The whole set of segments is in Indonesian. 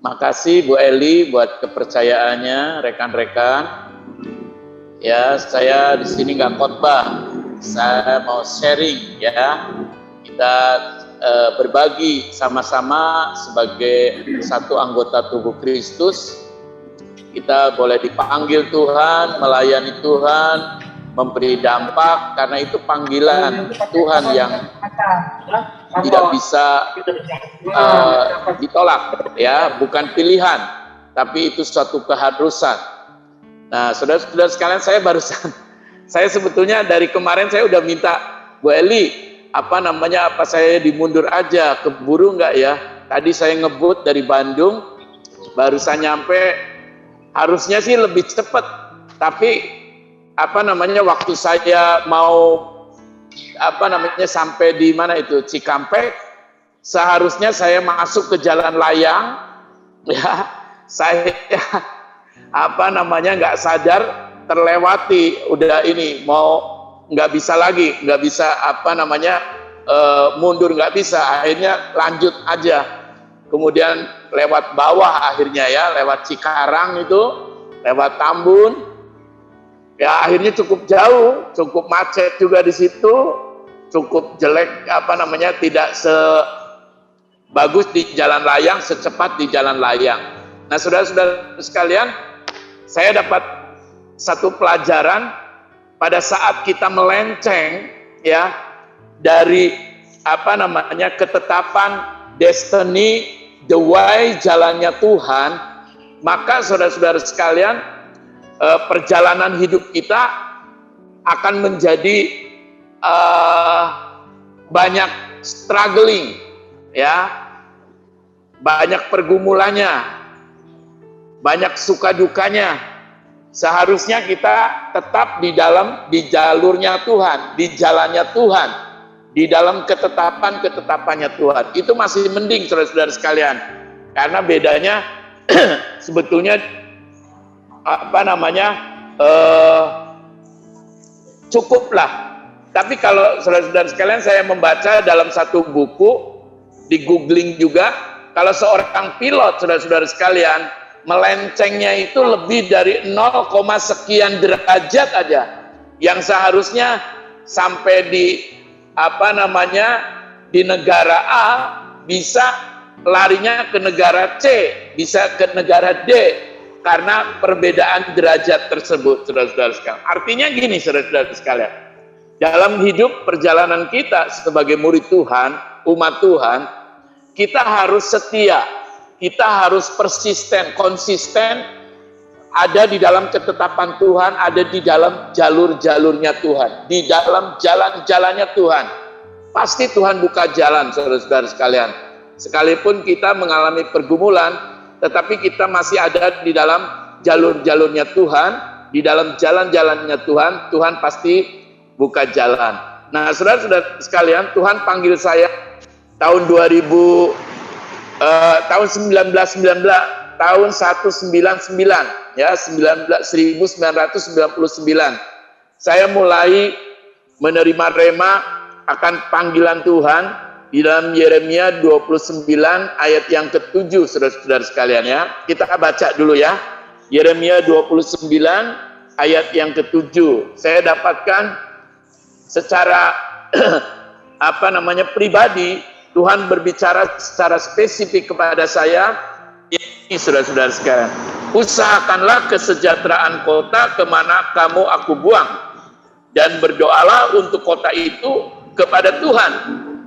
Makasih Bu Eli buat kepercayaannya, rekan-rekan. Ya, saya di sini nggak khotbah, saya mau sharing ya. Kita berbagi sama-sama sebagai satu anggota tubuh Kristus. Kita boleh dipanggil Tuhan, melayani Tuhan, memberi dampak, karena itu panggilan Tuhan yang tidak bisa ditolak, ya, bukan pilihan, tapi itu suatu keharusan. Nah, saudara-saudara sekalian, saya sebetulnya dari kemarin saya udah minta Bu Eli, apa saya dimundur aja, keburu nggak ya? Tadi saya ngebut dari Bandung, barusan nyampe, harusnya sih lebih cepat, tapi waktu saya mau sampai di mana itu Cikampek, seharusnya saya masuk ke jalan layang, ya, saya nggak sadar terlewati, udah ini mau nggak bisa mundur, nggak bisa, akhirnya lanjut aja, kemudian lewat bawah akhirnya ya, lewat Cikarang itu, lewat Tambun, ya akhirnya cukup jauh, cukup macet juga di situ, cukup jelek, tidak sebagus di jalan layang, secepat di jalan layang. Nah, saudara-saudara sekalian, saya dapat satu pelajaran pada saat kita melenceng ya dari ketetapan destiny, the way, jalannya Tuhan, maka saudara-saudara sekalian, perjalanan hidup kita akan menjadi banyak struggling, ya, banyak pergumulannya, banyak suka dukanya. Seharusnya kita tetap di jalurnya Tuhan, di jalannya Tuhan, di dalam ketetapannya Tuhan. Itu masih mending, saudara-saudara sekalian, karena bedanya sebetulnya cukuplah. Tapi kalau saudara-saudara sekalian, saya membaca dalam satu buku, di googling juga, kalau seorang pilot, saudara-saudara sekalian, melencengnya itu lebih dari 0, sekian derajat aja, yang seharusnya sampai di di negara A, bisa larinya ke negara C, bisa ke negara D, karena perbedaan derajat tersebut, saudara-saudara sekalian. Artinya gini, saudara-saudara sekalian, dalam hidup perjalanan kita sebagai murid Tuhan, umat Tuhan, kita harus setia, kita harus persisten, konsisten, ada di dalam ketetapan Tuhan, ada di dalam jalur-jalurnya Tuhan, di dalam jalan-jalannya Tuhan. Pasti Tuhan buka jalan, saudara-saudara sekalian. Sekalipun kita mengalami pergumulan, tetapi kita masih ada di dalam jalur-jalurnya Tuhan, di dalam jalan-jalannya Tuhan, Tuhan pasti buka jalan. Nah, saudara-saudara sekalian, Tuhan panggil saya tahun 1999, tahun 199 ya, 1999. Saya mulai menerima rema akan panggilan Tuhan di dalam Yeremia 29 ayat yang ke-7, saudara-saudara sekalian ya. Kita baca dulu ya. Yeremia 29 ayat yang ke-7. Saya dapatkan secara pribadi, Tuhan berbicara secara spesifik kepada saya. Ini saudara-saudara sekalian, usahakanlah kesejahteraan kota kemana kamu aku buang, dan berdoalah untuk kota itu kepada Tuhan,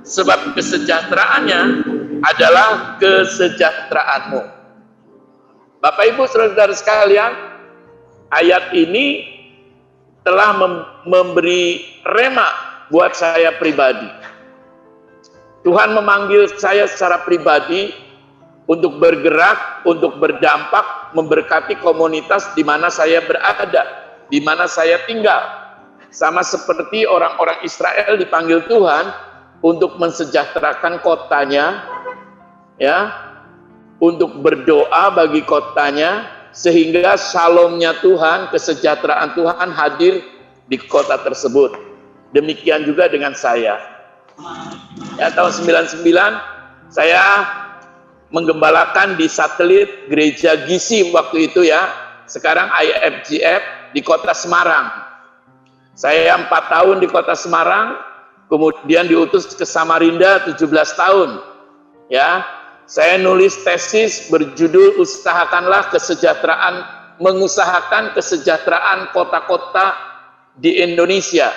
sebab kesejahteraannya adalah kesejahteraanmu. Bapak Ibu saudara-saudara sekalian, ayat ini telah memberi rema buat saya pribadi. Tuhan memanggil saya secara pribadi untuk bergerak, untuk berdampak, memberkati komunitas di mana saya berada, di mana saya tinggal. Sama seperti orang-orang Israel dipanggil Tuhan untuk mensejahterakan kotanya, ya, untuk berdoa bagi kotanya, sehingga shalomnya Tuhan, kesejahteraan Tuhan hadir di kota tersebut. Demikian juga dengan saya. Ya, tahun 99 saya menggembalakan di satelit gereja Gizi waktu itu ya, sekarang IFGF di kota Semarang. Saya 4 tahun di kota Semarang, kemudian diutus ke Samarinda 17 tahun. Ya, saya nulis tesis berjudul mengusahakan kesejahteraan kota-kota di Indonesia.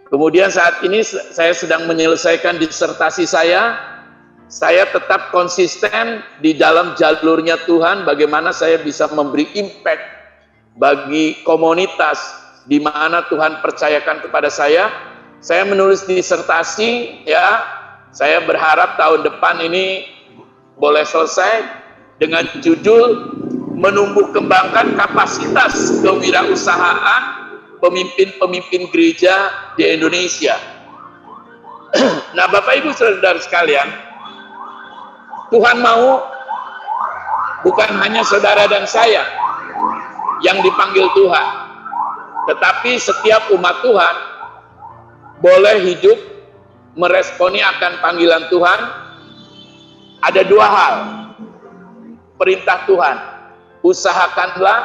Kemudian saat ini saya sedang menyelesaikan disertasi saya tetap konsisten di dalam jalurnya Tuhan, bagaimana saya bisa memberi impact bagi komunitas di mana Tuhan percayakan kepada saya. Saya menulis disertasi, ya, saya berharap tahun depan ini boleh selesai dengan judul menumbuh kembangkan kapasitas kewirausahaan pemimpin-pemimpin gereja di Indonesia. Nah, Bapak Ibu Saudara sekalian, Tuhan mau bukan hanya saudara dan saya yang dipanggil Tuhan, tetapi setiap umat Tuhan boleh hidup meresponi akan panggilan Tuhan. Ada 2 hal. Perintah Tuhan, usahakanlah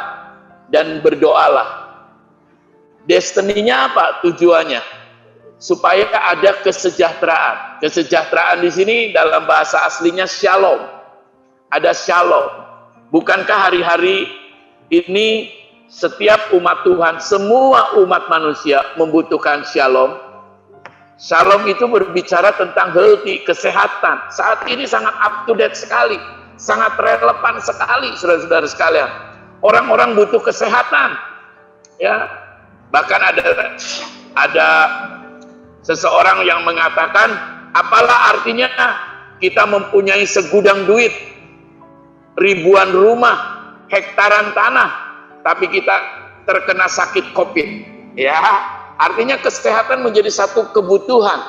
dan berdoalah. Destininya apa? Tujuannya supaya ada kesejahteraan. Kesejahteraan di sini dalam bahasa aslinya shalom. Ada shalom. Bukankah hari-hari ini setiap umat Tuhan, semua umat manusia membutuhkan shalom? Shalom itu berbicara tentang healthy, kesehatan. Saat ini sangat up to date sekali, sangat relevan sekali, saudara-saudara sekalian. Orang-orang butuh kesehatan. Ya, bahkan ada seseorang yang mengatakan, apalah artinya kita mempunyai segudang duit, ribuan rumah, hektaran tanah, tapi kita terkena sakit COVID. Ya, artinya kesehatan menjadi satu kebutuhan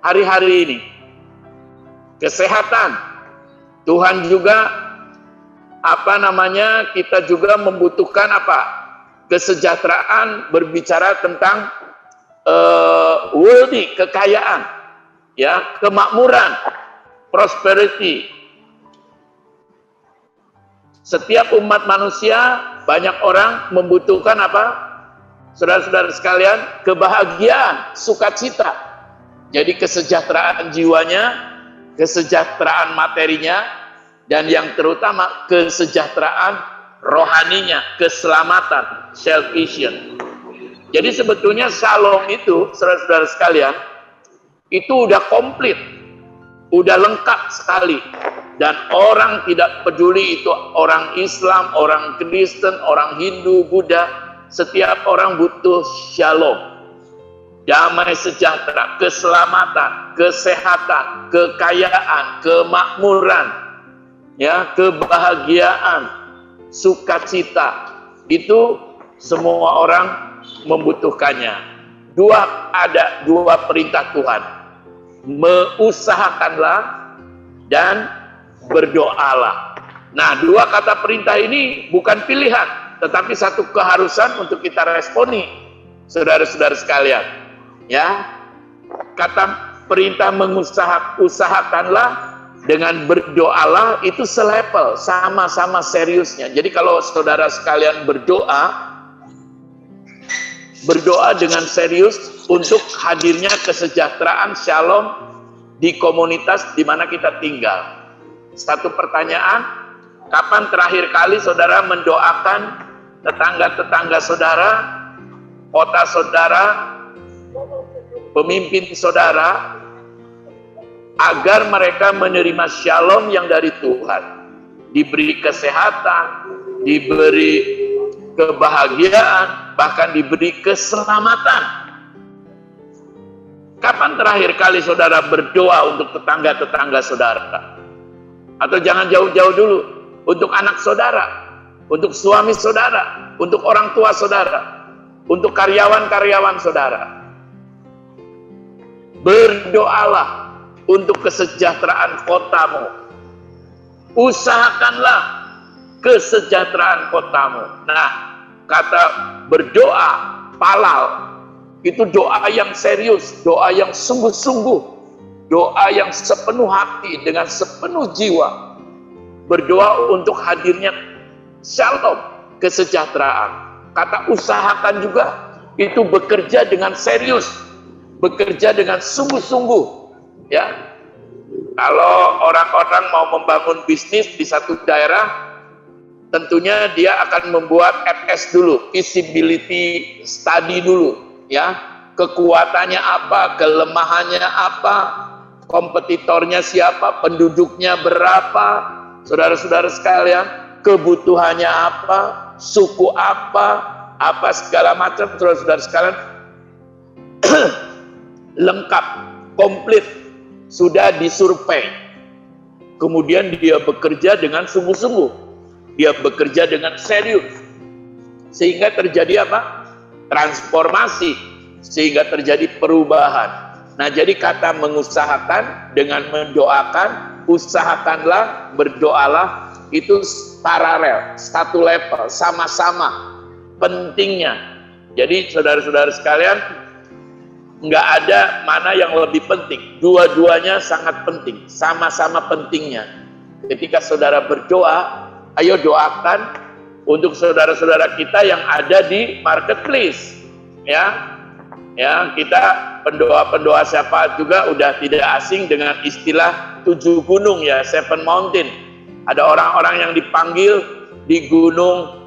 hari-hari ini. Kesehatan. Tuhan juga kita juga membutuhkan kesejahteraan, berbicara tentang wealthy, kekayaan, ya, kemakmuran, prosperity. Setiap umat manusia, banyak orang membutuhkan saudara-saudara sekalian? Kebahagiaan, sukacita. Jadi kesejahteraan jiwanya, kesejahteraan materinya, dan yang terutama kesejahteraan rohaninya, keselamatan, salvation. Jadi sebetulnya shalom itu, saudara-saudara sekalian, itu udah komplit, udah lengkap sekali. Dan orang tidak peduli itu orang Islam, orang Kristen, orang Hindu, Buddha, setiap orang butuh shalom. Damai sejahtera, keselamatan, kesehatan, kekayaan, kemakmuran, ya, kebahagiaan, sukacita. Itu semua orang membutuhkannya. Ada dua perintah Tuhan. Mengusahakanlah dan berdoalah. Nah, 2 kata perintah ini bukan pilihan, tetapi satu keharusan untuk kita responi, saudara-saudara sekalian. Ya, kata perintah usahakanlah dengan berdoalah itu selevel, sama-sama seriusnya. Jadi kalau saudara sekalian berdoa dengan serius untuk hadirnya kesejahteraan shalom di komunitas di mana kita tinggal. Satu pertanyaan, kapan terakhir kali saudara mendoakan tetangga-tetangga saudara, kota saudara, pemimpin saudara, agar mereka menerima shalom yang dari Tuhan, diberi kesehatan, diberi kebahagiaan, bahkan diberi keselamatan. Kapan terakhir kali saudara berdoa untuk tetangga-tetangga saudara? Atau jangan jauh-jauh dulu, untuk anak saudara, untuk suami saudara, untuk orang tua saudara, untuk karyawan-karyawan saudara. Berdoalah untuk kesejahteraan kotamu. Usahakanlah kesejahteraan kotamu. Nah, kata berdoa, palal, itu doa yang serius, doa yang sungguh-sungguh. doa yang sepenuh hati dengan sepenuh jiwa, berdoa untuk hadirnya shalom, kesejahteraan. Kata usahakan juga itu bekerja dengan serius, bekerja dengan sungguh-sungguh, ya. Kalau orang-orang mau membangun bisnis di satu daerah, tentunya dia akan membuat FS dulu, feasibility study dulu, ya. Kekuatannya apa, kelemahannya apa, kompetitornya siapa, penduduknya berapa, saudara-saudara sekalian, kebutuhannya apa, suku apa segala macam, saudara-saudara sekalian, lengkap, komplit, sudah disurvei. Kemudian dia bekerja dengan sungguh-sungguh, dia bekerja dengan serius, sehingga terjadi apa? Transformasi, sehingga terjadi perubahan. Nah, jadi kata mengusahakan dengan mendoakan, usahakanlah, berdoalah, itu paralel, satu level, sama-sama pentingnya. Jadi saudara-saudara sekalian, nggak ada mana yang lebih penting, dua-duanya sangat penting, sama-sama pentingnya. Ketika saudara berdoa, ayo doakan untuk saudara-saudara kita yang ada di marketplace, ya. Ya, kita pendoa-pendoa syafaat juga udah tidak asing dengan istilah 7 gunung, ya, 7 mountain. Ada orang-orang yang dipanggil di gunung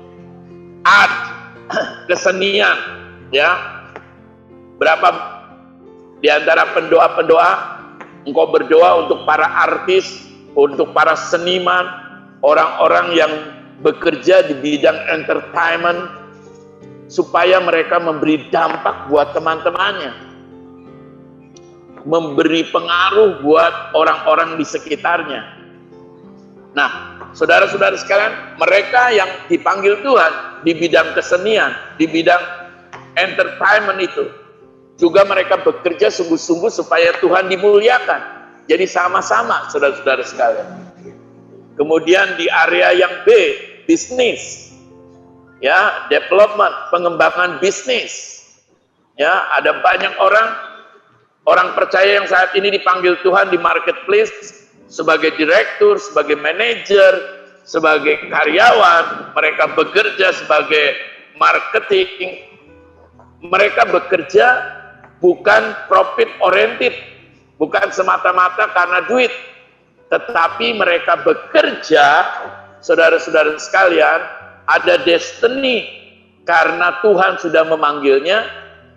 art, kesenian, ya. Berapa di antara pendoa-pendoa, engkau berdoa untuk para artis, untuk para seniman, orang-orang yang bekerja di bidang entertainment, supaya mereka memberi dampak buat teman-temannya, memberi pengaruh buat orang-orang di sekitarnya. Nah, saudara-saudara sekalian, mereka yang dipanggil Tuhan di bidang kesenian, di bidang entertainment itu, juga mereka bekerja sungguh-sungguh supaya Tuhan dimuliakan. Jadi sama-sama, saudara-saudara sekalian. Kemudian di area yang B, bisnis, ya, development, pengembangan bisnis. Ya, ada banyak orang percaya yang saat ini dipanggil Tuhan di marketplace sebagai direktur, sebagai manajer, sebagai karyawan. Mereka bekerja sebagai marketing. Mereka bekerja bukan profit oriented, bukan semata-mata karena duit, tetapi mereka bekerja, saudara-saudara sekalian, ada destiny karena Tuhan sudah memanggilnya,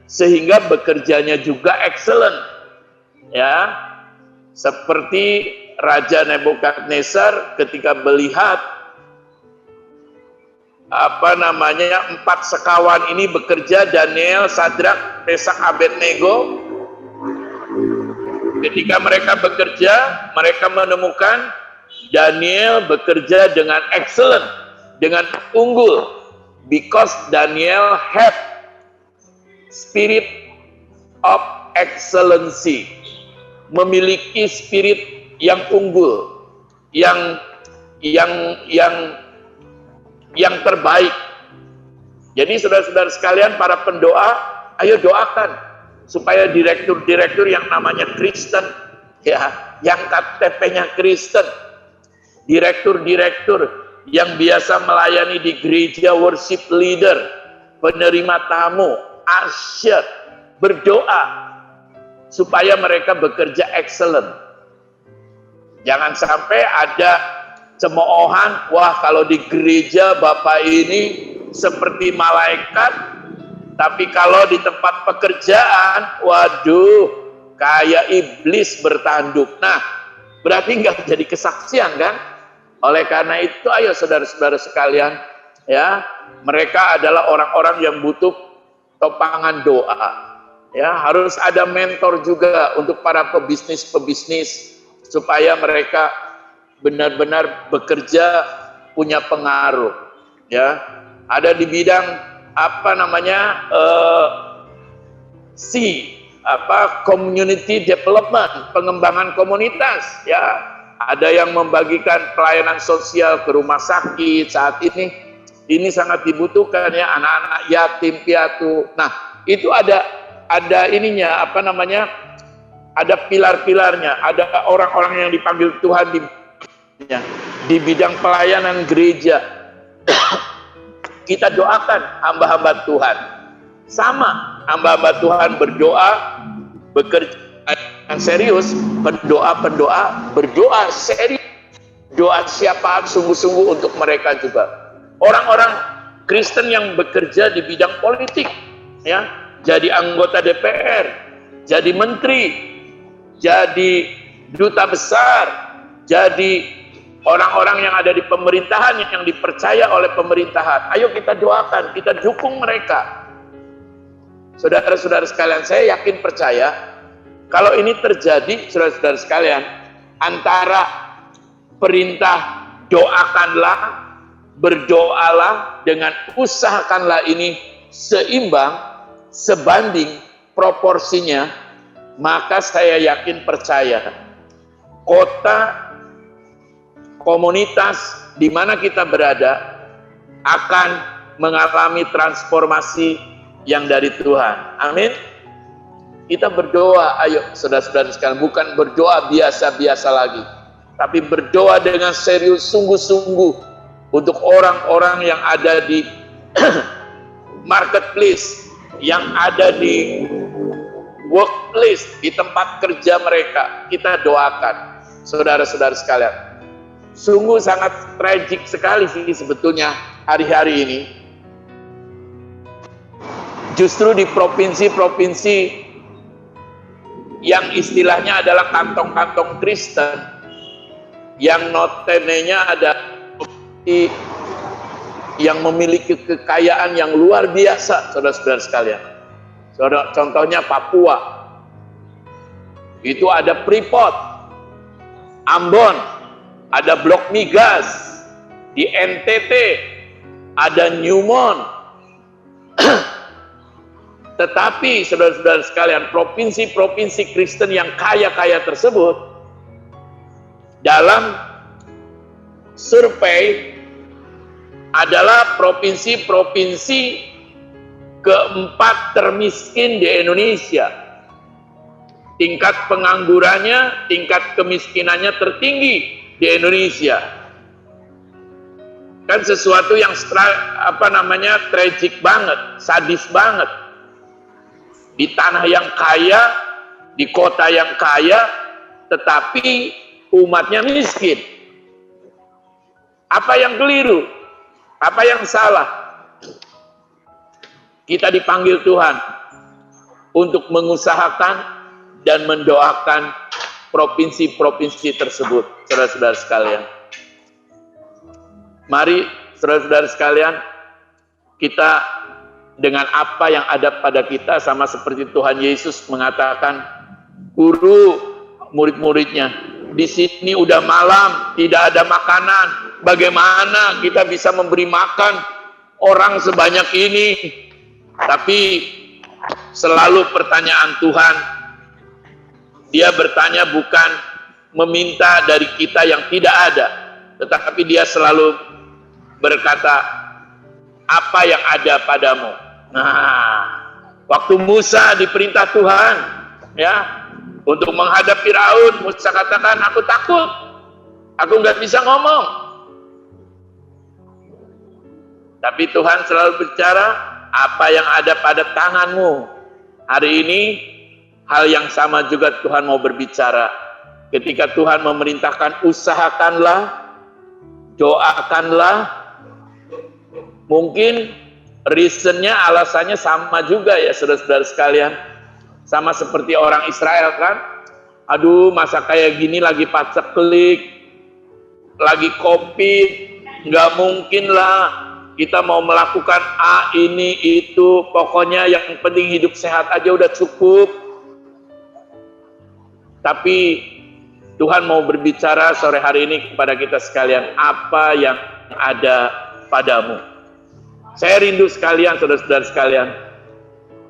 sehingga bekerjanya juga excellent, ya. Seperti Raja Nebukadnezar ketika melihat 4 sekawan ini bekerja, Daniel, Sadrak, Mesak, Abednego. Ketika mereka bekerja, mereka menemukan Daniel bekerja dengan excellent, dengan unggul, because Daniel had spirit of excellency, memiliki spirit yang unggul, yang terbaik. Jadi saudara-saudara sekalian, para pendoa, ayo doakan supaya direktur-direktur yang namanya Kristen, ya, yang KTP-nya Kristen, direktur-direktur yang biasa melayani di gereja, worship leader, penerima tamu, usher, berdoa supaya mereka bekerja excellent. Jangan sampai ada cemoohan, wah kalau di gereja Bapak ini seperti malaikat, tapi kalau di tempat pekerjaan, waduh, kayak iblis bertanduk. Nah, berarti nggak jadi kesaksian kan? Oleh karena itu, ayo saudara-saudara sekalian, ya, mereka adalah orang-orang yang butuh topangan doa. Ya, harus ada mentor juga untuk para pebisnis-pebisnis supaya mereka benar-benar bekerja punya pengaruh. Ya, ada di bidang community development, pengembangan komunitas, ya. Ada yang membagikan pelayanan sosial ke rumah sakit saat ini. Ini sangat dibutuhkan, ya, anak-anak yatim piatu. Nah, itu ada ininya, ada pilar-pilarnya, ada orang-orang yang dipanggil Tuhan di bidang pelayanan gereja. Kita doakan hamba-hamba Tuhan. Sama, hamba-hamba Tuhan berdoa, bekerja dengan serius, pendoa-pendoa berdoa serius. Doa siapa sungguh-sungguh untuk mereka juga. Orang-orang Kristen yang bekerja di bidang politik, ya, jadi anggota DPR, jadi menteri, jadi duta besar, jadi orang-orang yang ada di pemerintahan yang dipercaya oleh pemerintahan. Ayo kita doakan, kita dukung mereka. Saudara-saudara sekalian, saya yakin percaya kalau ini terjadi, saudara-saudara sekalian, antara perintah doakanlah, berdoalah, dengan usahakanlah ini seimbang, sebanding proporsinya, maka saya yakin percaya kota, komunitas di mana kita berada akan mengalami transformasi yang dari Tuhan. Amin. Kita berdoa, ayo saudara-saudara sekalian, bukan berdoa biasa-biasa lagi, tapi berdoa dengan serius, sungguh-sungguh untuk orang-orang yang ada di marketplace, yang ada di workplace, di tempat kerja mereka. Kita doakan, saudara-saudara sekalian. Sungguh sangat tragik sekali sih sebetulnya hari-hari ini. Justru di provinsi-provinsi yang istilahnya adalah kantong-kantong Kristen, yang notabene-nya ada yang memiliki kekayaan yang luar biasa, saudara-saudara sekalian. Contohnya Papua, itu ada Freeport, Ambon, ada blok migas, di NTT ada Newmont. Tetapi saudara-saudara sekalian, provinsi-provinsi Kristen yang kaya-kaya tersebut, dalam survei adalah provinsi-provinsi keempat termiskin di Indonesia. Tingkat penganggurannya, tingkat kemiskinannya tertinggi di Indonesia. Kan sesuatu yang tragik banget, sadis banget. Di tanah yang kaya, di kota yang kaya, tetapi umatnya miskin. Apa yang keliru? Apa yang salah? Kita dipanggil Tuhan untuk mengusahakan dan mendoakan provinsi-provinsi tersebut, saudara-saudara sekalian. Mari, saudara-saudara sekalian, kita dengan apa yang ada pada kita, sama seperti Tuhan Yesus mengatakan, guru murid-muridnya, di sini udah malam, tidak ada makanan, bagaimana kita bisa memberi makan orang sebanyak ini? Tapi selalu pertanyaan Tuhan, dia bertanya bukan meminta dari kita yang tidak ada, tetapi dia selalu berkata, apa yang ada padamu? Nah, waktu Musa diperintah Tuhan, ya, untuk menghadap Firaun, Musa katakan, aku takut, aku nggak bisa ngomong. Tapi Tuhan selalu bicara, apa yang ada pada tanganmu. Hari ini, hal yang sama juga Tuhan mau berbicara. Ketika Tuhan memerintahkan, usahakanlah, doakanlah. Mungkin reasonnya, alasannya sama juga ya saudara-saudara sekalian. Sama seperti orang Israel kan. Aduh, masa kayak gini lagi paceklik, lagi COVID, nggak mungkin lah kita mau melakukan ini itu, pokoknya yang penting hidup sehat aja udah cukup. Tapi Tuhan mau berbicara sore hari ini kepada kita sekalian, apa yang ada padamu. Saya rindu sekalian, saudara-saudara sekalian,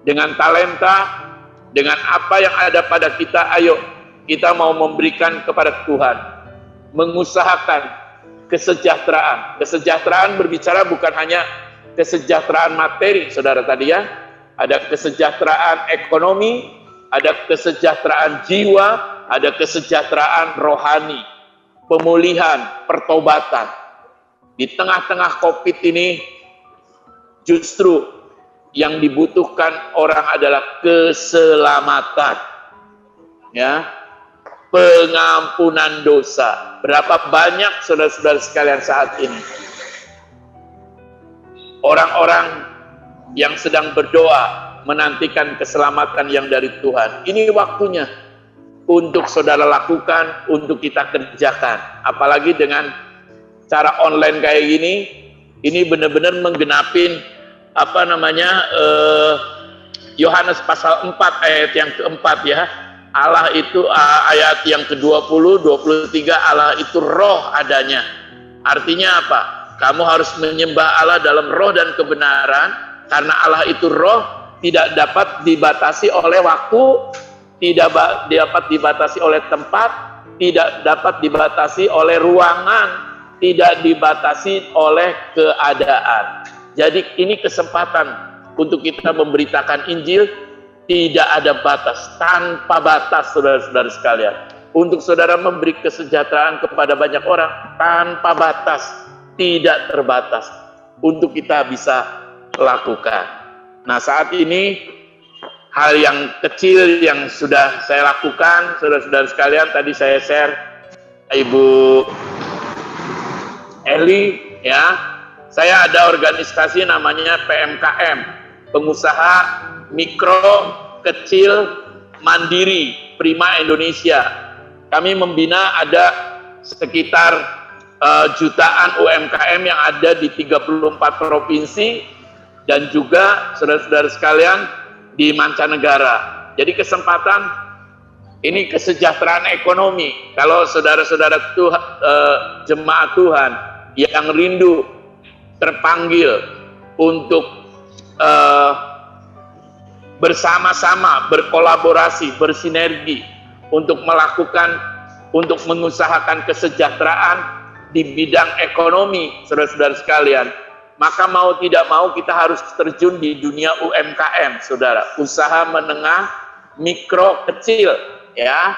dengan talenta, dengan apa yang ada pada kita, ayo kita mau memberikan kepada Tuhan, mengusahakan kesejahteraan. Kesejahteraan berbicara bukan hanya kesejahteraan materi, saudara tadi ya, ada kesejahteraan ekonomi, ada kesejahteraan jiwa, ada kesejahteraan rohani, pemulihan, pertobatan. Di tengah-tengah COVID ini, justru yang dibutuhkan orang adalah keselamatan, ya, pengampunan dosa. Berapa banyak saudara-saudara sekalian saat ini orang-orang yang sedang berdoa menantikan keselamatan yang dari Tuhan. Ini waktunya untuk saudara lakukan, untuk kita kerjakan. Apalagi dengan cara online kayak gini, ini benar-benar menggenapin Yohanes pasal 4 ayat yang keempat, ya. Allah itu ayat yang ke-20, 23, Allah itu roh adanya. Artinya apa? Kamu harus menyembah Allah dalam roh dan kebenaran, karena Allah itu roh, tidak dapat dibatasi oleh waktu, tidak dapat dibatasi oleh tempat, tidak dapat dibatasi oleh ruangan, tidak dibatasi oleh keadaan. Jadi ini kesempatan untuk kita memberitakan Injil, tidak ada batas, tanpa batas, saudara-saudara sekalian. Untuk saudara memberi kesejahteraan kepada banyak orang, tanpa batas, tidak terbatas, untuk kita bisa lakukan. Nah, saat ini hal yang kecil yang sudah saya lakukan, saudara-saudara sekalian, tadi saya share Ibu Eli, ya. Saya ada organisasi namanya PMKM, Pengusaha Mikro Kecil Mandiri Prima Indonesia. Kami membina ada sekitar jutaan UMKM yang ada di 34 provinsi dan juga saudara-saudara sekalian di mancanegara. Jadi kesempatan ini kesejahteraan ekonomi. Kalau saudara-saudara jemaat Tuhan yang rindu terpanggil untuk bersama-sama, berkolaborasi, bersinergi untuk mengusahakan kesejahteraan di bidang ekonomi, saudara-saudara sekalian, maka mau tidak mau kita harus terjun di dunia UMKM, saudara, usaha menengah mikro kecil, ya,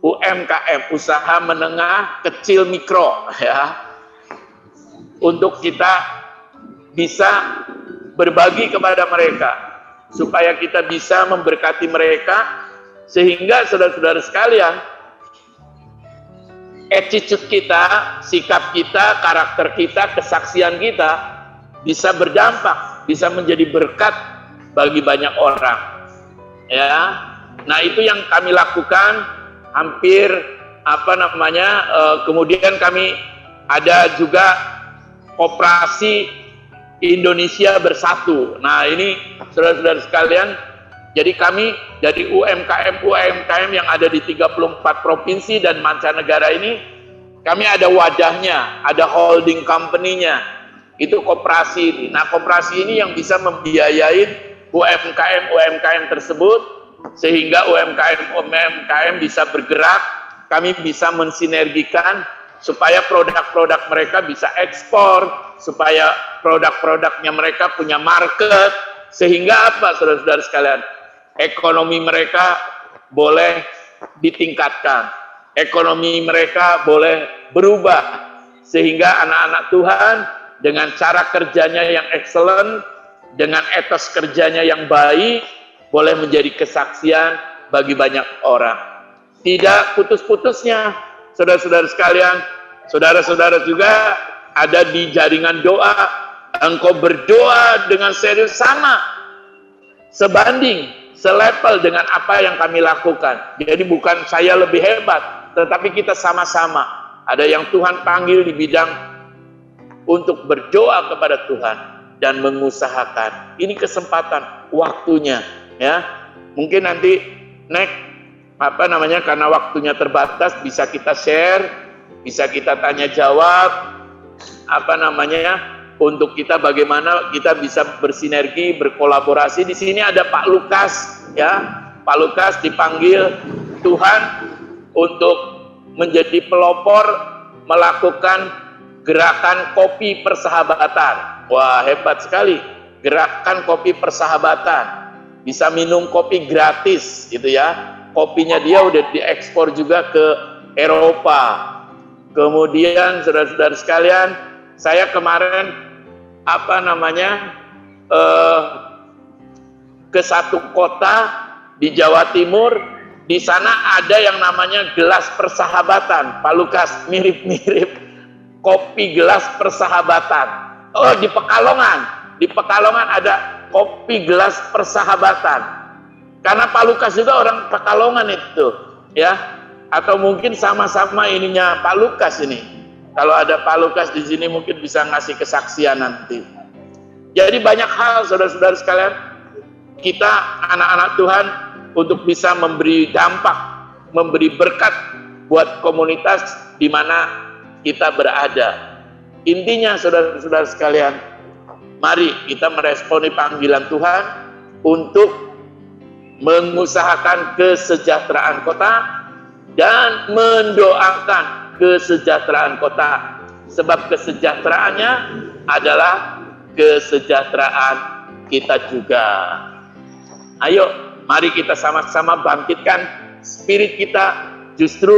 UMKM, usaha menengah kecil mikro, ya, untuk kita bisa berbagi kepada mereka, supaya kita bisa memberkati mereka, sehingga saudara-saudara sekalian, attitude kita, sikap kita, karakter kita, kesaksian kita bisa berdampak, bisa menjadi berkat bagi banyak orang, ya. Nah, itu yang kami lakukan hampir kemudian kami ada juga Koperasi Indonesia Bersatu. Nah, ini saudara-saudara sekalian, jadi kami dari UMKM yang ada di 34 provinsi dan mancanegara ini, kami ada wadahnya, ada holding company-nya, itu koperasi ini. Nah, koperasi ini yang bisa membiayai UMKM tersebut, sehingga UMKM bisa bergerak, kami bisa mensinergikan, supaya produk-produk mereka bisa ekspor, supaya produk-produknya mereka punya market, sehingga apa, saudara-saudara sekalian? Ekonomi mereka boleh ditingkatkan, ekonomi mereka boleh berubah, sehingga anak-anak Tuhan dengan cara kerjanya yang excellent, dengan etos kerjanya yang baik, boleh menjadi kesaksian bagi banyak orang. Tidak putus-putusnya, saudara-saudara sekalian, saudara-saudara juga ada di jaringan doa, engkau berdoa dengan serius sama, sebanding, selevel dengan apa yang kami lakukan. Jadi bukan saya lebih hebat, tetapi kita sama-sama. Ada yang Tuhan panggil di bidang untuk berdoa kepada Tuhan dan mengusahakan. Ini kesempatan, waktunya, ya. Untuk nanti karena waktunya terbatas, bisa kita share, bisa kita tanya jawab, untuk kita bagaimana kita bisa bersinergi, berkolaborasi. Di sini ada Pak Lukas, ya. Pak Lukas dipanggil Tuhan untuk menjadi pelopor, melakukan gerakan kopi persahabatan. Wah, hebat sekali, gerakan kopi persahabatan. bisa minum kopi gratis gitu ya. Kopinya dia udah diekspor juga ke Eropa. Kemudian saudara-saudara sekalian, saya kemarin ke satu kota di Jawa Timur. Di sana ada yang namanya gelas persahabatan. Pak Lukas, mirip-mirip kopi gelas persahabatan. Oh, di Pekalongan ada kopi gelas persahabatan. Karena Pak Lukas juga orang Pekalongan itu, ya. Atau mungkin sama-sama ininya Pak Lukas ini. Kalau ada Pak Lukas di sini mungkin bisa ngasih kesaksian nanti. Jadi banyak hal saudara-saudara sekalian, kita anak-anak Tuhan untuk bisa memberi dampak, memberi berkat buat komunitas di mana kita berada. Intinya saudara-saudara sekalian, mari kita meresponi panggilan Tuhan untuk mengusahakan kesejahteraan kota dan mendoakan kesejahteraan kota. Sebab kesejahteraannya adalah kesejahteraan kita juga. Ayo, mari kita sama-sama bangkitkan spirit kita justru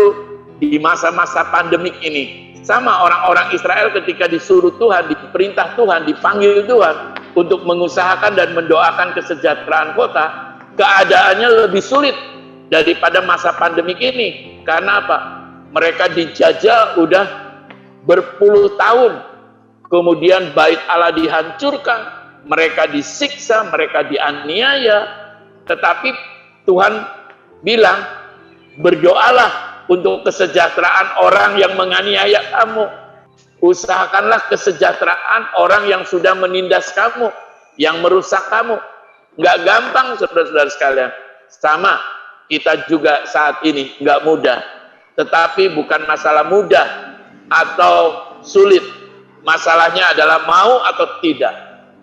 di masa-masa pandemik ini. Sama orang-orang Israel ketika disuruh Tuhan, diperintah Tuhan, dipanggil Tuhan untuk mengusahakan dan mendoakan kesejahteraan kota, keadaannya lebih sulit daripada masa pandemik ini. Karena apa? Mereka dijajah udah berpuluh tahun. Kemudian bait Allah dihancurkan, mereka disiksa, mereka dianiaya. Tetapi Tuhan bilang, berdoalah untuk kesejahteraan orang yang menganiaya kamu. Usahakanlah kesejahteraan orang yang sudah menindas kamu, yang merusak kamu. Nggak gampang saudara-saudara sekalian. Sama, kita juga saat ini nggak mudah. Tetapi bukan masalah mudah atau sulit. Masalahnya adalah mau atau tidak.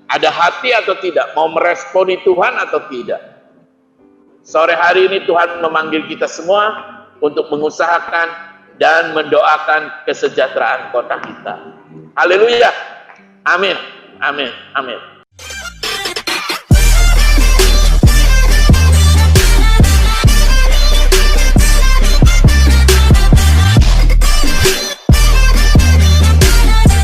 Ada hati atau tidak, mau meresponi Tuhan atau tidak. Sore hari ini Tuhan memanggil kita semua untuk mengusahakan dan mendoakan kesejahteraan kota kita. Haleluya. Amin. Amin. Amin.